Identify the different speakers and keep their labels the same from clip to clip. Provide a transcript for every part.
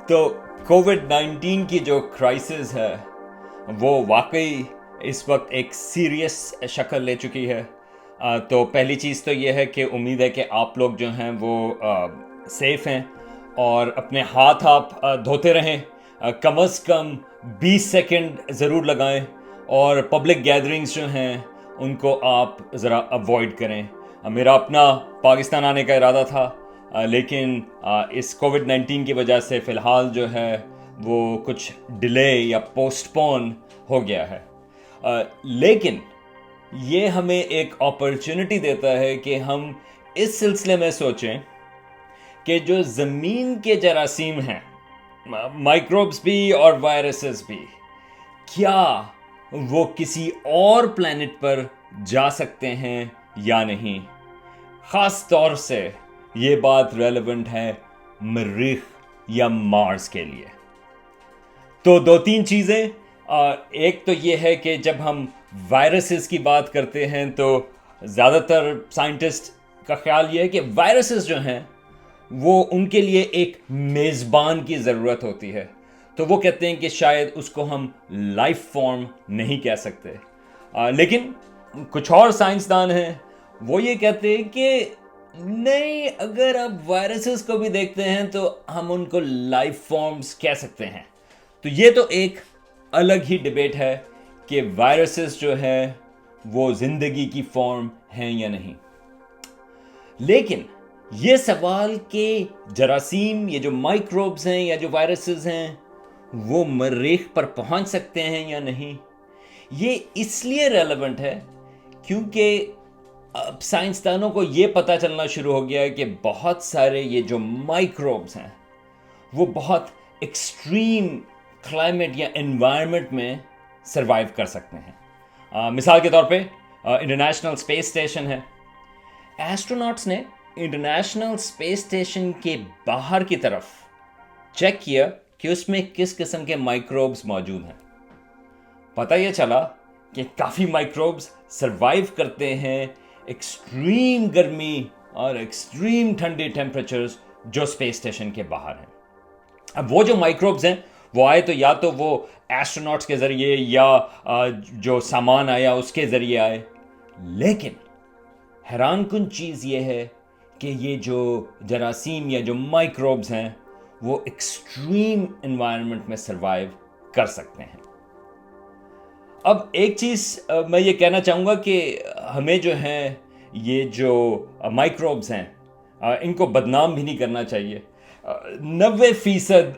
Speaker 1: تو کووڈ-19 کی جو کرائسس ہے وہ واقعی اس وقت ایک سیریس شکل لے چکی ہے. تو پہلی چیز تو یہ ہے کہ امید ہے کہ آپ لوگ جو ہیں وہ سیف ہیں اور اپنے ہاتھ آپ دھوتے رہیں, کم از کم 20 سیکنڈ ضرور لگائیں, اور پبلک گیدرنگز جو ہیں ان کو آپ ذرا اوائڈ کریں. میرا اپنا پاکستان آنے کا ارادہ تھا, لیکن اس کووڈ-19 کی وجہ سے فی الحال جو ہے وہ کچھ ڈیلے یا پوسٹ پون ہو گیا ہے. لیکن یہ ہمیں ایک اپرچونٹی دیتا ہے کہ ہم اس سلسلے میں سوچیں کہ جو زمین کے جراثیم ہیں, مائکروبس بھی اور وائرسز بھی, کیا وہ کسی اور پلانٹ پر جا سکتے ہیں یا نہیں. خاص طور سے یہ بات ریلیونٹ ہے مریخ یا مارس کے لیے. تو دو تین چیزیں. ایک تو یہ ہے کہ جب ہم وائرسز کی بات کرتے ہیں تو زیادہ تر سائنٹسٹ کا خیال یہ ہے کہ وائرسز جو ہیں وہ ان کے لیے ایک میزبان کی ضرورت ہوتی ہے. تو وہ کہتے ہیں کہ شاید اس کو ہم لائف فارم نہیں کہہ سکتے. لیکن کچھ اور سائنسدان ہیں وہ یہ کہتے ہیں کہ نہیں, اگر آپ وائرسز کو بھی دیکھتے ہیں تو ہم ان کو لائف فارمز کہہ سکتے ہیں. تو یہ تو ایک الگ ہی ڈیبیٹ ہے کہ وائرسز جو ہے وہ زندگی کی فارم ہیں یا نہیں. لیکن یہ سوال کہ جراثیم, یہ جو مائکروبز ہیں یا جو وائرسز ہیں, وہ مریخ پر پہنچ سکتے ہیں یا نہیں, یہ اس لیے ریلیونٹ ہے کیونکہ اب سائنسدانوں کو یہ پتہ چلنا شروع ہو گیا ہے کہ بہت سارے یہ جو مائکروبز ہیں وہ بہت ایکسٹریم کلائمیٹ یا انوائرمنٹ میں سروائیو کر سکتے ہیں. مثال کے طور پہ انٹرنیشنل اسپیس اسٹیشن ہے. ایسٹروناٹس نے انٹرنیشنل اسپیس اسٹیشن کے باہر کی طرف چیک کیا کہ اس میں کس قسم کے مائکروبز موجود ہیں. پتہ یہ چلا کہ کافی مائکروبز سروائیو کرتے ہیں ایکسٹریم گرمی اور ایکسٹریم ٹھنڈے ٹیمپریچرز جو اسپیس اسٹیشن کے باہر ہیں. اب وہ جو مائکروبز ہیں وہ آئے تو یا تو وہ ایسٹروناٹس کے ذریعے یا جو سامان آیا اس کے ذریعے آئے. لیکن حیران کن چیز یہ ہے کہ یہ جو جراثیم یا جو مائکروبز ہیں وہ ایکسٹریم انوائرمنٹ میں سروائیو کر سکتے ہیں. اب ایک چیز میں یہ کہنا چاہوں گا کہ ہمیں جو ہیں یہ جو مائکروبز ہیں ان کو بدنام بھی نہیں کرنا چاہیے. 90%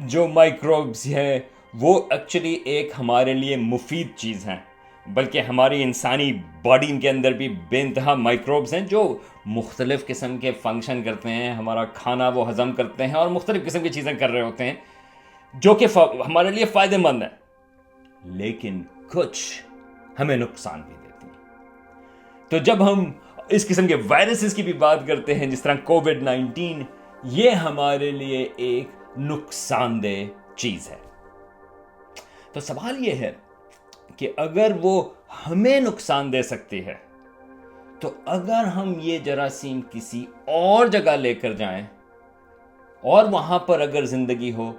Speaker 1: جو مائکروبز ہیں وہ ایکچولی ایک ہمارے لیے مفید چیز ہیں, بلکہ ہماری انسانی باڈی کے اندر بھی بے انتہا مائکروبز ہیں جو مختلف قسم کے فنکشن کرتے ہیں, ہمارا کھانا وہ ہضم کرتے ہیں اور مختلف قسم کی چیزیں کر رہے ہوتے ہیں جو کہ ہمارے لیے فائدہ مند ہیں, لیکن کچھ ہمیں نقصان بھی دیتی ہیں. تو جب ہم اس قسم کے وائرسز کی بھی بات کرتے ہیں جس طرح کووڈ-19, یہ ہمارے لیے ایک نقصان دہ چیز ہے. تو سوال یہ ہے کہ اگر وہ ہمیں نقصان دے سکتی ہے تو اگر ہم یہ جراثیم کسی اور جگہ لے کر جائیں اور وہاں پر اگر زندگی ہو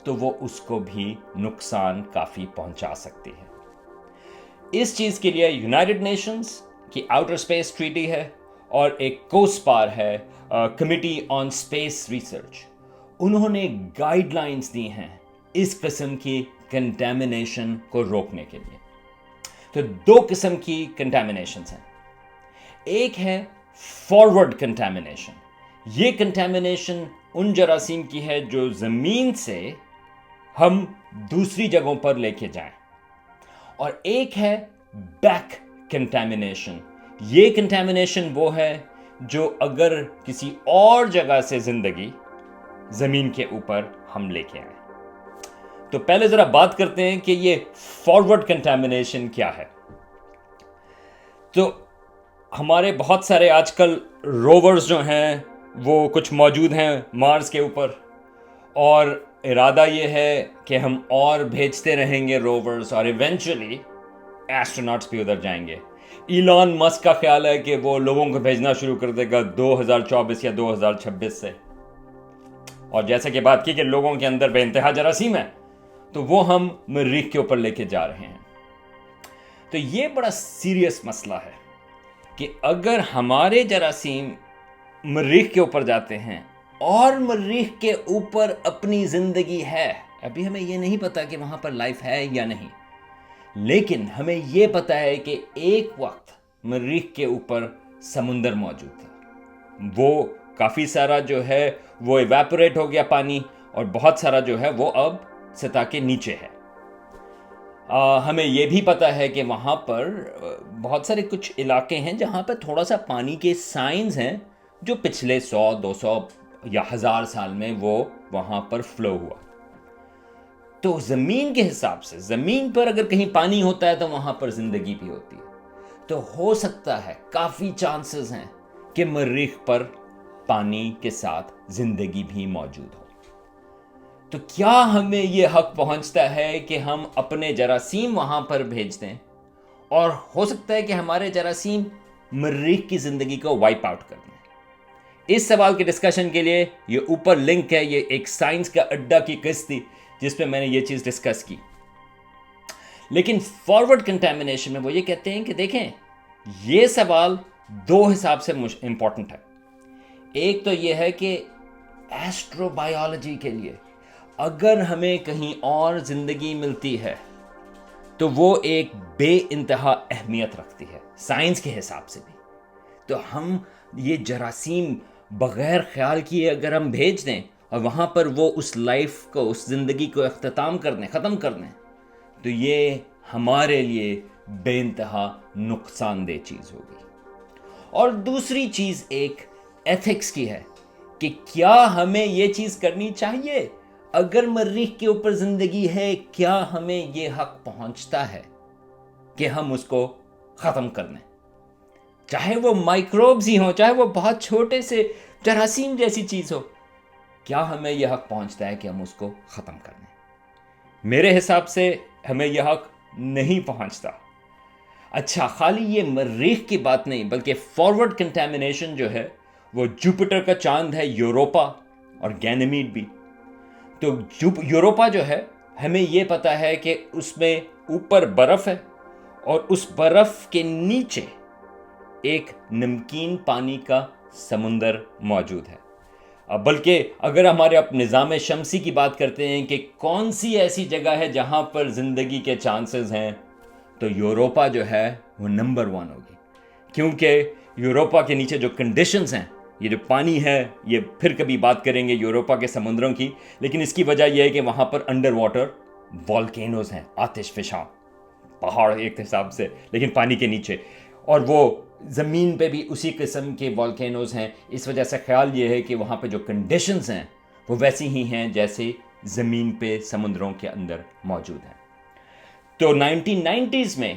Speaker 1: تو وہ اس کو بھی نقصان کافی پہنچا سکتی ہے. اس چیز کے لیے یونائٹڈ نیشنز کی آؤٹر اسپیس ٹریٹی ہے اور ایک کوسپار ہے, کمیٹی آن اسپیس ریسرچ. انہوں نے گائیڈ لائنز دی ہیں اس قسم کی کنٹامینیشن کو روکنے کے لیے. تو دو قسم کی کنٹامینیشنز ہیں. ایک ہے فارورڈ کنٹامینیشن. یہ کنٹامینیشن ان جراثیم کی ہے جو زمین سے ہم دوسری جگہوں پر لے کے جائیں. اور ایک ہے بیک کنٹامینیشن. یہ کنٹامینیشن وہ ہے جو اگر کسی اور جگہ سے زندگی زمین کے اوپر ہم لے کے آئیں. تو پہلے ذرا بات کرتے ہیں کہ یہ فارورڈ کنٹامینیشن کیا ہے. تو ہمارے بہت سارے آج کل روورز جو ہیں وہ کچھ موجود ہیں مارس کے اوپر, اور ارادہ یہ ہے کہ ہم اور بھیجتے رہیں گے روورز اور ایونچولی ایسٹروناٹس بھی ادھر جائیں گے. ایلان مسک کا خیال ہے کہ وہ لوگوں کو بھیجنا شروع کر دے گا 2024 یا 2026 سے. اور جیسا کہ بات کی کہ لوگوں کے اندر بے انتہا جراثیم ہے، تو وہ ہم مریخ کے اوپر لے کے جا رہے ہیں۔ تو یہ بڑا سیریس مسئلہ ہے کہ اگر ہمارے جراثیم مریخ کے اوپر جاتے ہیں اور مریخ کے اوپر اپنی زندگی ہے، ابھی ہمیں یہ نہیں پتا کہ وہاں پر لائف ہے یا نہیں، لیکن ہمیں یہ پتا ہے کہ ایک وقت مریخ کے اوپر سمندر موجود تھا، وہ کافی سارا جو ہے وہ ایواپوریٹ ہو گیا پانی، اور بہت سارا جو ہے وہ اب سطح کے نیچے ہے۔ ہمیں یہ بھی پتا ہے کہ وہاں پر بہت سارے کچھ علاقے ہیں جہاں پر تھوڑا سا پانی کے سائنز ہیں جو پچھلے 100-200 یا 1000 سال میں وہ وہاں پر فلو ہوا۔ تو زمین کے حساب سے زمین پر اگر کہیں پانی ہوتا ہے تو وہاں پر زندگی بھی ہوتی ہے، تو ہو سکتا ہے کافی چانسز ہیں کہ مریخ پر پانی کے ساتھ زندگی بھی موجود ہو۔ تو کیا ہمیں یہ حق پہنچتا ہے کہ ہم اپنے جراثیم وہاں پر بھیج دیں، اور ہو سکتا ہے کہ ہمارے جراثیم مریخ کی زندگی کو وائپ آؤٹ کر دیں؟ اس سوال کے ڈسکشن کے لیے یہ اوپر لنک ہے، یہ ایک سائنس کا اڈا کی قسط تھی جس پہ میں نے یہ چیز ڈسکس کی۔ لیکن فارورڈ کنٹامینیشن میں وہ یہ کہتے ہیں کہ دیکھیں، یہ سوال دو حساب سے امپورٹنٹ ہے۔ ایک تو یہ ہے کہ ایسٹرو بایولوجی کے لیے اگر ہمیں کہیں اور زندگی ملتی ہے تو وہ ایک بے انتہا اہمیت رکھتی ہے سائنس کے حساب سے بھی۔ تو ہم یہ جراثیم بغیر خیال کیے اگر ہم بھیج دیں اور وہاں پر وہ اس لائف کو، اس زندگی کو اختتام کر دیں، ختم کر دیں، تو یہ ہمارے لیے بے انتہا نقصان دہ چیز ہوگی۔ اور دوسری چیز ایک ایتھکس کی ہے کہ کیا ہمیں یہ چیز کرنی چاہیے؟ اگر مریخ کے اوپر زندگی ہے، کیا ہمیں یہ حق پہنچتا ہے کہ ہم اس کو ختم کر دیں؟ چاہے وہ مائکروبز ہی ہوں، چاہے وہ بہت چھوٹے سے جراثیم جیسی چیز ہو، کیا ہمیں یہ حق پہنچتا ہے کہ ہم اس کو ختم کر دیں؟ میرے حساب سے ہمیں یہ حق نہیں پہنچتا۔ اچھا، خالی یہ مریخ کی بات نہیں، بلکہ فارورڈ کنٹامینیشن جو ہے وہ جوپیٹر کا چاند ہے یوروپا اور گینیمیڈ بھی۔ تو یوروپا جو ہے ہمیں یہ پتا ہے کہ اس میں اوپر برف ہے اور اس برف کے نیچے ایک نمکین پانی کا سمندر موجود ہے۔ بلکہ اگر ہمارے نظام شمسی کی بات کرتے ہیں کہ کون سی ایسی جگہ ہے جہاں پر زندگی کے چانسز ہیں، تو یوروپا جو ہے وہ نمبر 1 ہوگی، کیونکہ یوروپا کے نیچے جو کنڈیشنز ہیں، یہ جو پانی ہے، یہ پھر کبھی بات کریں گے یوروپا کے سمندروں کی، لیکن اس کی وجہ یہ ہے کہ وہاں پر انڈر واٹر والکینوز ہیں، آتش فشاں پہاڑ ایک حساب سے، لیکن پانی کے نیچے، اور وہ زمین پہ بھی اسی قسم کے والکینوز ہیں۔ اس وجہ سے خیال یہ ہے کہ وہاں پہ جو کنڈیشنز ہیں وہ ویسی ہی ہیں جیسے زمین پہ سمندروں کے اندر موجود ہیں۔ تو 1990s میں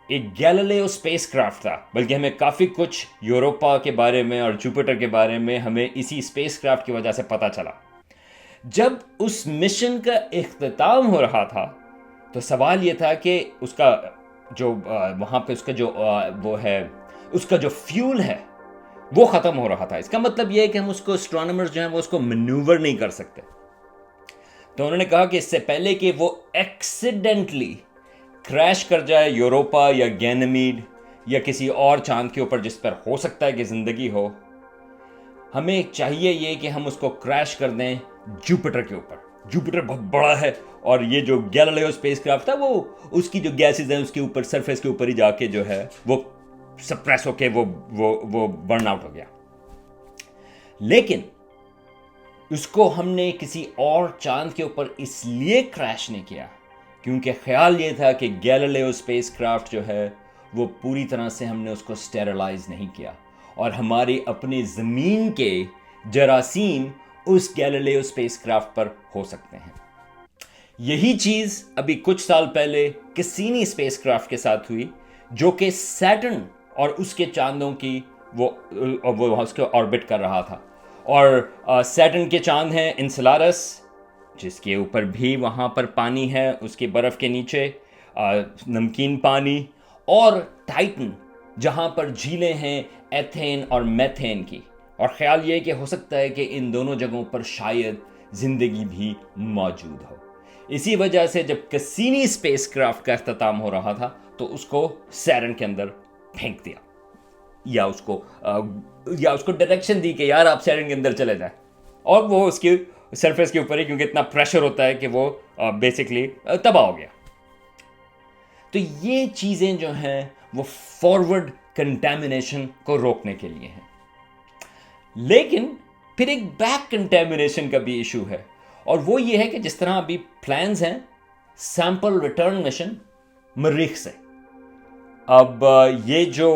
Speaker 1: ایک گیلیلیو اسپیس کرافٹ تھا، بلکہ ہمیں کافی کچھ یوروپا کے بارے میں اور جوپیٹر کے بارے میں ہمیں اسی اسپیس کرافٹ کی وجہ سے پتہ چلا۔ جب اس مشن کا اختتام ہو رہا تھا تو سوال یہ تھا کہ اس کا جو وہاں پہ اس کا جو وہ ہے، اس کا جو فیول ہے وہ ختم ہو رہا تھا۔ اس کا مطلب یہ ہے کہ ہم اس کو، اسٹرانومرز جو ہیں وہ اس کو مینوور نہیں کر سکتے۔ تو انہوں نے کہا کہ اس سے پہلے کہ وہ ایکسیڈنٹلی کریش کر جائے یوروپا یا گینیمیڈ یا کسی اور چاند کے اوپر جس پر ہو سکتا ہے کہ زندگی ہو، ہمیں چاہیے یہ کہ ہم اس کو کریش کر دیں جوپیٹر کے اوپر۔ جوپیٹر بہت بڑا ہے، اور یہ جو گیلیلیو اسپیس کرافٹ تھا وہ اس کی جو گیسز ہیں اس کے اوپر، سرفیس کے اوپر ہی جا کے جو ہے وہ سپریس ہو کے وہ برن آؤٹ ہو گیا۔ لیکن اس کو ہم نے کسی اور چاند کے اوپر اس لیے کریش نہیں کیا کیونکہ خیال یہ تھا کہ گیلیلیو اسپیس کرافٹ جو ہے وہ پوری طرح سے ہم نے اس کو اسٹیرلائز نہیں کیا، اور ہماری اپنے زمین کے جراثیم اس گیلیلیو اسپیس کرافٹ پر ہو سکتے ہیں۔ یہی چیز ابھی کچھ سال پہلے کسینی اسپیس کرافٹ کے ساتھ ہوئی، جو کہ سیٹرن اور اس کے چاندوں کی وہ اس کو آربٹ کر رہا تھا، اور سیٹرن کے چاند ہیں انسلارس، جس کے اوپر بھی وہاں پر پانی ہے، اس کے برف کے نیچے نمکین پانی، اور ٹائٹن جہاں پر جھیلیں ہیں ایتھین اور میتھین کی، اور خیال یہ کہ ہو سکتا ہے کہ ان دونوں جگہوں پر شاید زندگی بھی موجود ہو۔ اسی وجہ سے جب کسینی اسپیس کرافٹ کا اختتام ہو رہا تھا تو اس کو سیرن کے اندر پھینک دیا، یا اس کو ڈائریکشن دی کہ یار آپ سیرن کے اندر چلے جائیں، اور وہ اس کی سرفیس کے اوپر ہی، کیونکہ اتنا پریشر ہوتا ہے کہ وہ بیسکلی تباہ ہو گیا۔ تو یہ چیزیں جو ہیں وہ فارورڈ کنٹامینیشن کو روکنے کے لیے ہیں، لیکن پھر ایک بیک کنٹامینیشن کا بھی ایشو ہے، اور وہ یہ ہے کہ جس طرح ابھی پلانز ہیں سیمپل ریٹرن مشن مریخ سے، اب یہ جو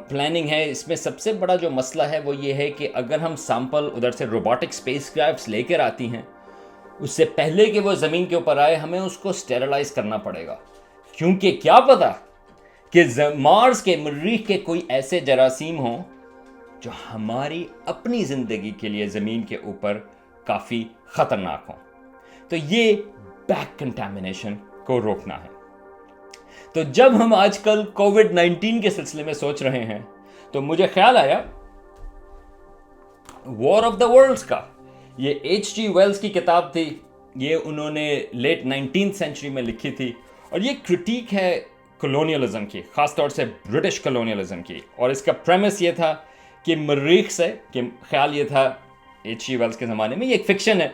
Speaker 1: پلاننگ ہے اس میں سب سے بڑا جو مسئلہ ہے وہ یہ ہے کہ اگر ہم سیمپل ادھر سے روبوٹک اسپیس کرافٹس لے کر آتی ہیں، اس سے پہلے کہ وہ زمین کے اوپر آئے ہمیں اس کو اسٹیرلائز کرنا پڑے گا، کیونکہ کیا پتا کہ مارس کے، مریخ کے کوئی ایسے جراثیم ہوں جو ہماری اپنی زندگی کے لیے زمین کے اوپر کافی خطرناک ہوں۔ تو یہ بیک کنٹامینیشن کو روکنا ہے۔ تو جب ہم آج کل کووڈ-19 کے سلسلے میں سوچ رہے ہیں تو مجھے خیال آیا وار آف دا ورلڈز کا، یہ H.G. ویلز کی کتاب تھی، یہ انہوں نے لیٹ 19th سینچری میں لکھی تھی، اور یہ کرٹیک ہے کلونیلزم کی، خاص طور سے برٹش کلونیلزم کی، اور اس کا پریمس یہ تھا کہ مریخ سے، کہ خیال یہ تھا H.G. ویلز کے زمانے میں، یہ ایک فکشن ہے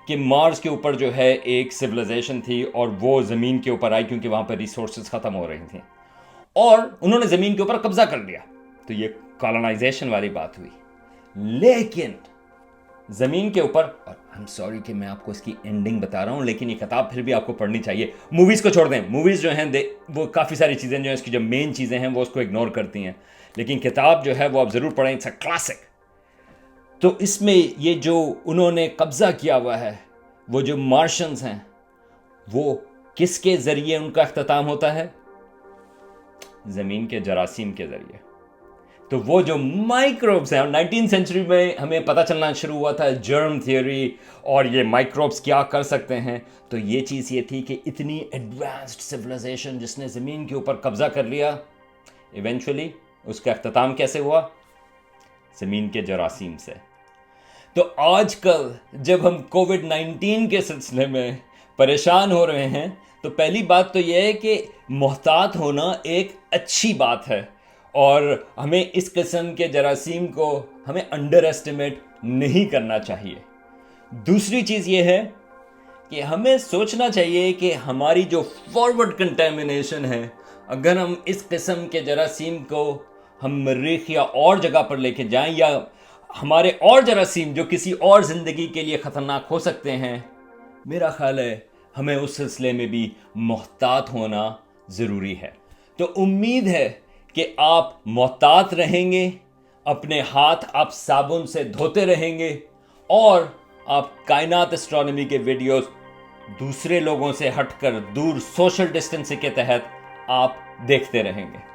Speaker 1: کہ مارس کے اوپر جو ہے ایک سویلائزیشن تھی اور وہ زمین کے اوپر آئی کیونکہ وہاں پر ریسورسز ختم ہو رہی تھیں، اور انہوں نے زمین کے اوپر قبضہ کر لیا، تو یہ کالونائزیشن والی بات ہوئی۔ لیکن زمین کے اوپر، اور I'm sorry کہ میں آپ کو اس کی اینڈنگ بتا رہا ہوں، لیکن یہ کتاب پھر بھی آپ کو پڑھنی چاہیے۔ موویز کو چھوڑ دیں، موویز جو ہیں وہ کافی ساری چیزیں جو ہیں اس کی جو مین چیزیں ہیں وہ اس کو اگنور کرتی ہیں، لیکن کتاب جو ہے وہ آپ ضرور پڑھیں، اٹس اے کلاسک۔ تو اس میں یہ جو انہوں نے قبضہ کیا ہوا ہے، وہ جو مارشنز ہیں، وہ کس کے ذریعے ان کا اختتام ہوتا ہے؟ زمین کے جراثیم کے ذریعے۔ تو وہ جو مائکروبس ہیں، اور 19 سینچری میں ہمیں پتہ چلنا شروع ہوا تھا جرم تھیوری اور یہ مائکروبس کیا کر سکتے ہیں، تو یہ چیز یہ تھی کہ اتنی ایڈوانسڈ سویلائزیشن جس نے زمین کے اوپر قبضہ کر لیا، ایونچولی اس کا اختتام کیسے ہوا؟ زمین کے جراثیم سے۔ تو آج کل جب ہم کووڈ-19 کے سلسلے میں پریشان ہو رہے ہیں تو پہلی بات تو یہ ہے کہ محتاط ہونا ایک اچھی بات ہے، اور ہمیں اس قسم کے جراثیم کو ہمیں انڈر ایسٹیمیٹ نہیں کرنا چاہیے۔ دوسری چیز یہ ہے کہ ہمیں سوچنا چاہیے کہ ہماری جو فارورڈ کنٹامینیشن ہے، اگر ہم اس قسم کے جراثیم کو ہم مریخ یا اور جگہ پر لے کے جائیں، یا ہمارے اور جراثیم جو کسی اور زندگی کے لیے خطرناک ہو سکتے ہیں، میرا خیال ہے ہمیں اس سلسلے میں بھی محتاط ہونا ضروری ہے۔ تو امید ہے کہ آپ محتاط رہیں گے، اپنے ہاتھ آپ صابن سے دھوتے رہیں گے، اور آپ کائنات اسٹرانومی کے ویڈیوز دوسرے لوگوں سے ہٹ کر دور سوشل ڈسٹینسنگ کے تحت آپ دیکھتے رہیں گے۔